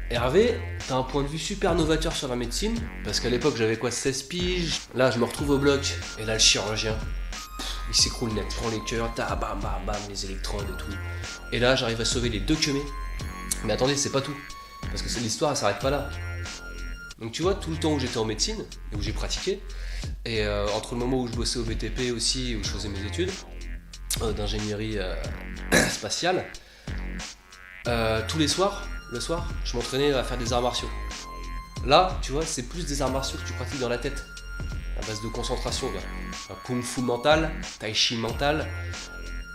Hervé, t'as un point de vue super novateur sur la médecine, parce qu'à l'époque j'avais quoi, 16 piges, là je me retrouve au bloc, et là le chirurgien, il s'écroule net, prend les cœurs, bam bam bam, les électrodes et tout. Et là j'arrive à sauver les 2 queumés. Mais attendez, c'est pas tout, parce que l'histoire elle s'arrête pas là. Donc tu vois, tout le temps où j'étais en médecine, et où j'ai pratiqué, et entre le moment où je bossais au BTP aussi, où je faisais mes études d'ingénierie spatiale, tous les soirs, le soir, je m'entraînais à faire des arts martiaux. Là, tu vois, c'est plus des arts martiaux que tu pratiques dans la tête, à base de concentration. Kung fu mental, tai chi mental,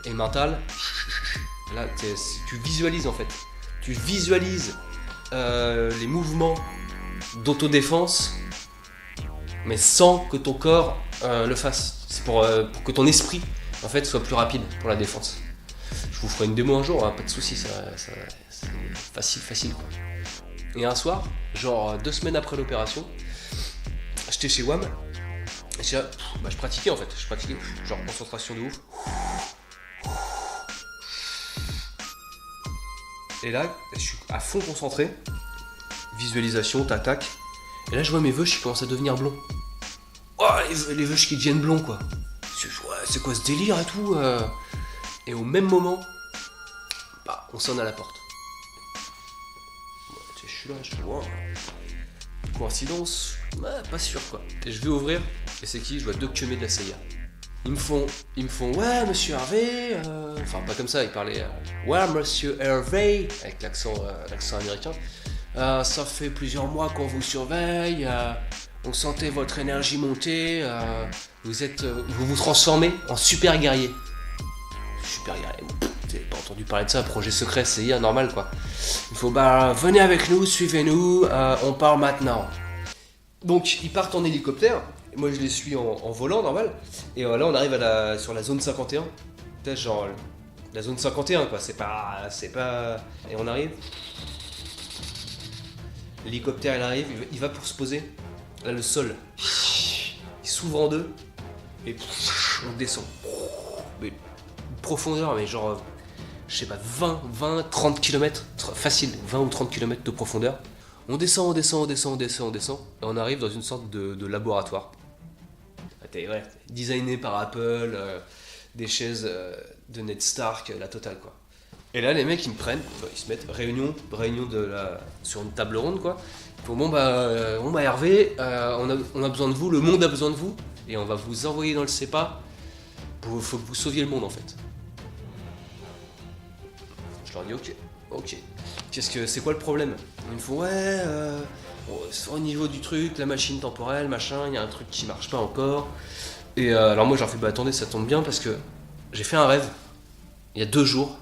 et mental. Là, tu visualises en fait. Tu visualises les mouvements d'autodéfense, mais sans que ton corps le fasse. C'est pour que ton esprit en fait soit plus rapide pour la défense. Je vous ferai une démo un jour, hein, pas de soucis, c'est facile quoi. Et un soir, genre 2 semaines après l'opération, j'étais chez WAM, et je pratiquais en fait, genre concentration de ouf. Et là, je suis à fond concentré, visualisation, t'attaques, et là je vois mes veuches qui commencent à devenir blonds. Oh, les veuches qui deviennent blonds quoi. C'est quoi ce délire et tout Et au même moment, on sonne à la porte. Je suis là, je vois. Coïncidence? Pas sûr quoi. Et je vais ouvrir, et c'est qui? Je vois 2 queumés de la CIA. Ils me font, ouais, monsieur Hervé, enfin pas comme ça, ils parlaient, ouais, monsieur Hervé, avec l'accent américain. Ça fait plusieurs mois qu'on vous surveille, on sentait votre énergie monter, vous vous transformez en super guerrier. Super guerrier, t'as pas entendu parler de ça, projet secret, CIA, normal quoi. Il faut, venez avec nous, suivez-nous, on part maintenant. Donc ils partent en hélicoptère. Moi je les suis en volant normal, et là on arrive sur la zone 51, peut-être genre la zone 51 quoi, c'est pas... Et on arrive, l'hélicoptère il arrive, il va pour se poser, là le sol, il s'ouvre en deux, et on descend, mais une profondeur, mais genre, je sais pas, 30 km, facile, 20 ou 30 km de profondeur. On descend, et on arrive dans une sorte de laboratoire. Ouais, designé par Apple, des chaises de Ned Stark, la totale quoi. Et là les mecs ils me prennent, ils se mettent réunion sur une table ronde quoi. Ils font bon Hervé, on a besoin de vous, le monde a besoin de vous, et on va vous envoyer dans le CEPA, faut que vous sauviez le monde en fait. Je leur dis ok. C'est quoi le problème? Ils me font ouais, au niveau du truc, la machine temporelle, machin, il y a un truc qui marche pas encore. Et alors moi j'en fais attendez, ça tombe bien parce que j'ai fait un rêve il y a 2 jours,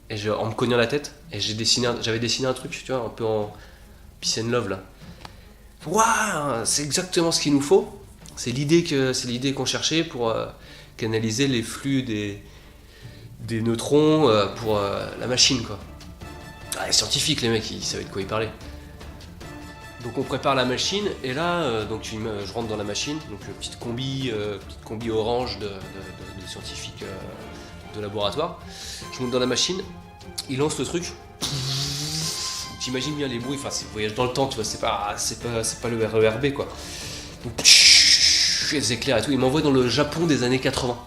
et en me cognant la tête, et j'avais dessiné un truc, tu vois, un peu en peace and love là. Waouh, c'est exactement ce qu'il nous faut. C'est l'idée qu'on cherchait pour canaliser les flux des neutrons pour la machine quoi. Les scientifiques, les mecs, ils savaient de quoi ils parlaient. Donc on prépare la machine, et là, je rentre dans la machine, donc petite combi orange de scientifiques de laboratoire. Je monte dans la machine, il lance le truc. T'imagines bien les bruits, enfin c'est voyage dans le temps, tu vois, c'est pas le RERB quoi. Donc, les éclairs et tout, il m'envoie dans le Japon des années 80.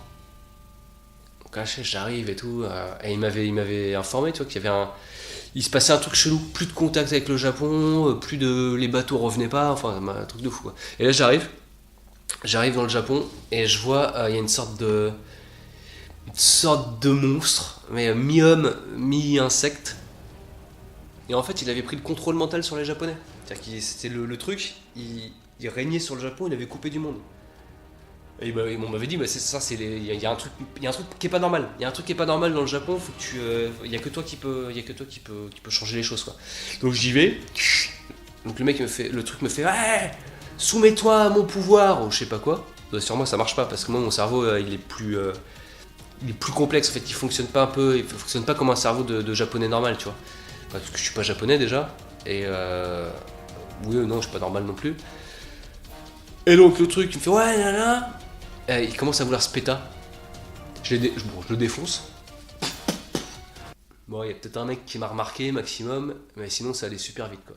Donc j'arrive et tout, et il m'avait informé, tu vois, qu'il y avait il se passait un truc chelou, plus de contact avec le Japon, les bateaux revenaient pas, enfin un truc de fou quoi. Et là j'arrive dans le Japon, et je vois, il y a une sorte de monstre, mais mi-homme, mi-insecte. Et en fait il avait pris le contrôle mental sur les Japonais. C'est-à-dire que c'était le truc, il régnait sur le Japon, il avait coupé du monde. Et on m'avait dit, c'est ça, il y a un truc qui est pas normal. Il y a un truc qui est pas normal dans le Japon. Faut que il y a que toi qui peut changer les choses quoi. Donc j'y vais. Donc le truc me fait, ouais, soumets-toi à mon pouvoir, ou je sais pas quoi. Sur moi ça marche pas parce que moi mon cerveau il est plus complexe en fait. Il fonctionne pas comme un cerveau de japonais normal, tu vois. Parce que je suis pas japonais déjà. Et oui, non, je suis pas normal non plus. Et donc le truc, il me fait ouais, là, là. Et il commence à vouloir se péta. Bon, je le défonce. Bon, il y a peut-être un mec qui m'a remarqué, maximum, mais sinon ça allait super vite, quoi.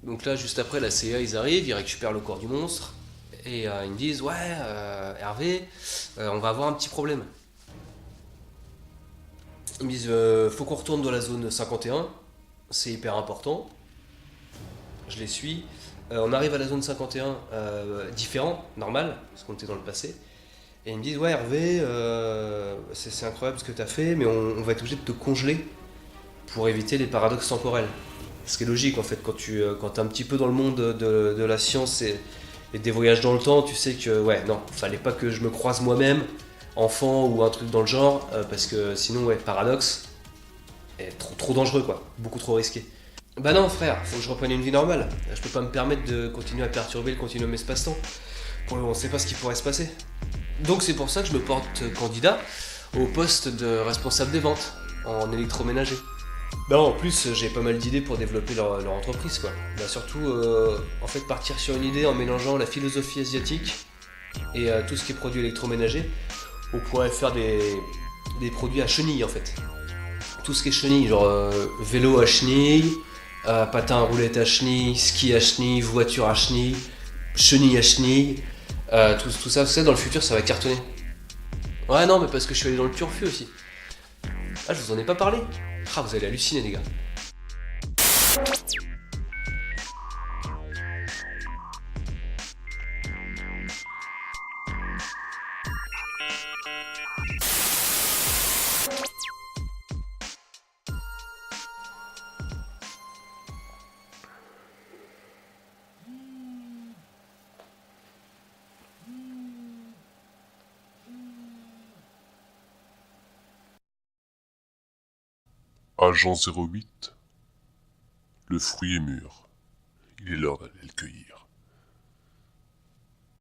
Donc là, juste après, la CIA, ils arrivent, ils récupèrent le corps du monstre, et ils me disent, ouais, Hervé, on va avoir un petit problème. Ils me disent, faut qu'on retourne dans la zone 51, c'est hyper important. Je les suis. On arrive à la zone 51, différent, normal, parce qu'on était dans le passé. Et ils me disent, ouais, Hervé, c'est incroyable ce que t'as fait, mais on va être obligé de te congeler pour éviter les paradoxes temporels. Ce qui est logique en fait, quand t'es un petit peu dans le monde de la science et des voyages dans le temps, tu sais que ouais, non, fallait pas que je me croise moi-même, enfant ou un truc dans le genre, parce que sinon, ouais, paradoxe, est trop dangereux quoi, beaucoup trop risqué. Bah non frère, faut que je reprenne une vie normale. Je peux pas me permettre de continuer à perturber le continuum espace-temps. On sait pas ce qui pourrait se passer. Donc c'est pour ça que je me porte candidat au poste de responsable des ventes en électroménager. Bah en plus j'ai pas mal d'idées pour développer leur entreprise quoi. Bah surtout en fait partir sur une idée en mélangeant la philosophie asiatique et tout ce qui est produit électroménager. On pourrait faire des produits à chenilles en fait. Tout ce qui est chenilles, genre vélo à chenilles, patin à roulette à chenilles, ski à chenilles, voiture à chenilles, chenilles à chenilles. Tout ça, dans le futur ça va cartonner. Ouais non mais parce que je suis allé dans le turfu aussi. Ah je vous en ai pas parlé. Ah vous allez halluciner les gars. Agent 08, le fruit est mûr. Il est l'heure d'aller le cueillir.